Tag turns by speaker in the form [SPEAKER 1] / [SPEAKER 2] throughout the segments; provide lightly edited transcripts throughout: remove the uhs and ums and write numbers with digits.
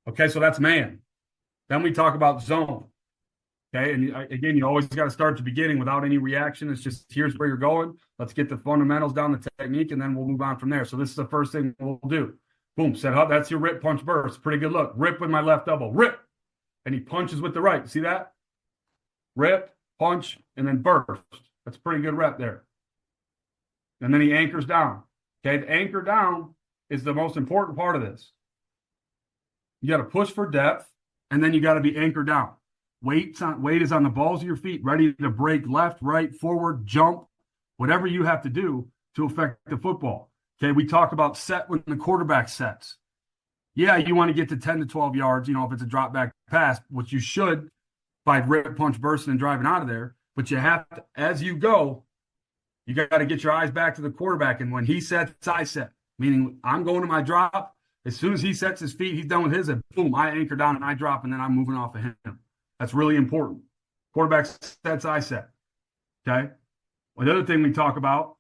[SPEAKER 1] Okay, so that's man. Then we talk about zone. Okay, and again, you always got to start at the beginning without any reaction. It's just here's where you're going. Let's get the fundamentals down, the technique, and then we'll move on from there. So this is the first thing we'll do. Boom, set up. That's your rip, punch, burst. Pretty good look. Rip with my left elbow. Rip, and he punches with the right. See that? Rip, punch, and then burst. That's a pretty good rep there. And then he anchors down. Okay, the anchor down is the most important part of this. You got to push for depth, and then you got to be anchored down. Weight is on the balls of your feet, ready to break left, right, forward, jump, whatever you have to do to affect the football. Okay, we talk about set when the quarterback sets. Yeah, you want to get to 10 to 12 yards, if it's a drop back pass, which you should by rip, punch, bursting, and driving out of there. But you have to, as you go, you got to get your eyes back to the quarterback. And when he sets, I set, meaning I'm going to my drop. As soon as he sets his feet, he's done with his, and boom, I anchor down and I drop, and then I'm moving off of him. That's really important. Quarterback sets, I set. Okay? Well, the other thing we talk about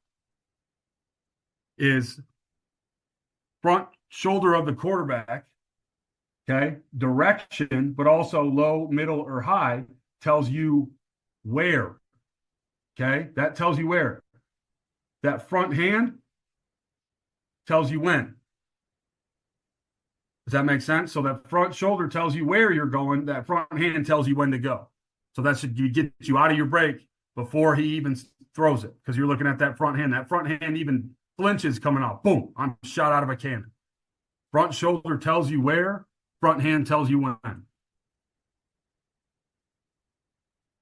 [SPEAKER 1] is front shoulder of the quarterback, okay? Direction, but also low, middle, or high tells you where, okay? That tells you where. That front hand tells you when. Does that make sense? So that front shoulder tells you where you're going. That front hand tells you when to go. So that should get you out of your break before he even throws it, because you're looking at that front hand. That front hand even flinches coming off. Boom, I'm shot out of a cannon. Front shoulder tells you where. Front hand tells you when.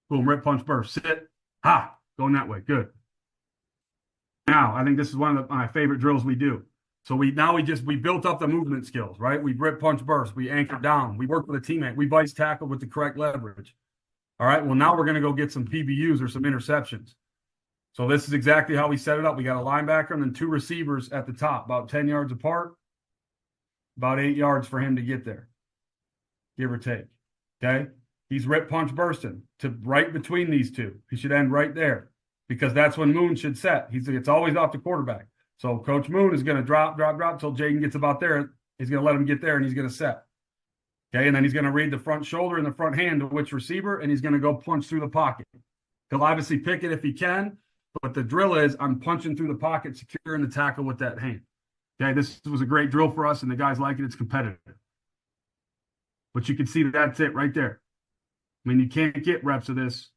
[SPEAKER 1] Boom, rip, punch, burst. Sit. Ha, going that way. Good. Now, I think this is one of my favorite drills we do. So we built up the movement skills, right? We rip, punch, burst. We anchor down. We work with a teammate. We vice tackle with the correct leverage. All right. Well, now we're going to go get some PBUs or some interceptions. So this is exactly how we set it up. We got a linebacker and then two receivers at the top, about 10 yards apart, about 8 yards for him to get there, give or take. Okay. He's rip, punch, bursting to right between these two. He should end right there, because that's when Moon should set. It's always off the quarterback. So Coach Moon is going to drop until Jaden gets about there. He's going to let him get there, and he's going to set. Okay, and then he's going to read the front shoulder and the front hand to which receiver, and he's going to go punch through the pocket. He'll obviously pick it if he can, but the drill is I'm punching through the pocket, securing the tackle with that hand. Okay, this was a great drill for us, and the guys like it. It's competitive. But you can see that's it right there. I mean, you can't get reps of this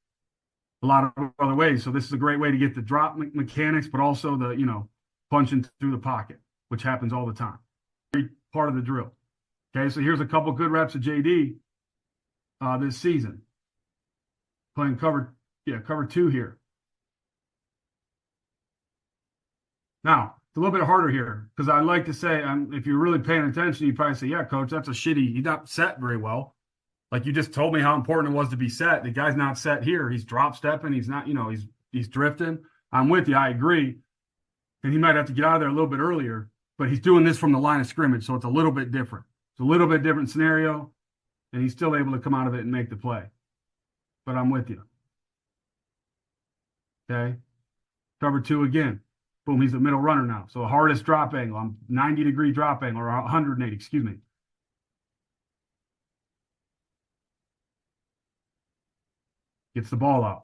[SPEAKER 1] a lot of other ways. So this is a great way to get the drop mechanics, but also the, punching through the pocket, which happens all the time. Part of the drill. Okay, so here's a couple good reps of JD this season. Playing cover 2 here. Now, it's a little bit harder here, because I like to say, if you're really paying attention, you probably say, yeah, coach, that's he's not set very well. Like you just told me how important it was to be set. The guy's not set here. He's drop stepping. He's not, he's drifting. I'm with you. I agree. And he might have to get out of there a little bit earlier, but he's doing this from the line of scrimmage, so it's a little bit different. It's a little bit different scenario, and he's still able to come out of it and make the play. But I'm with you. Okay. Cover 2 again. Boom, he's the middle runner now. So the hardest drop angle. I'm 90-degree drop angle, or 180, excuse me. Gets the ball out.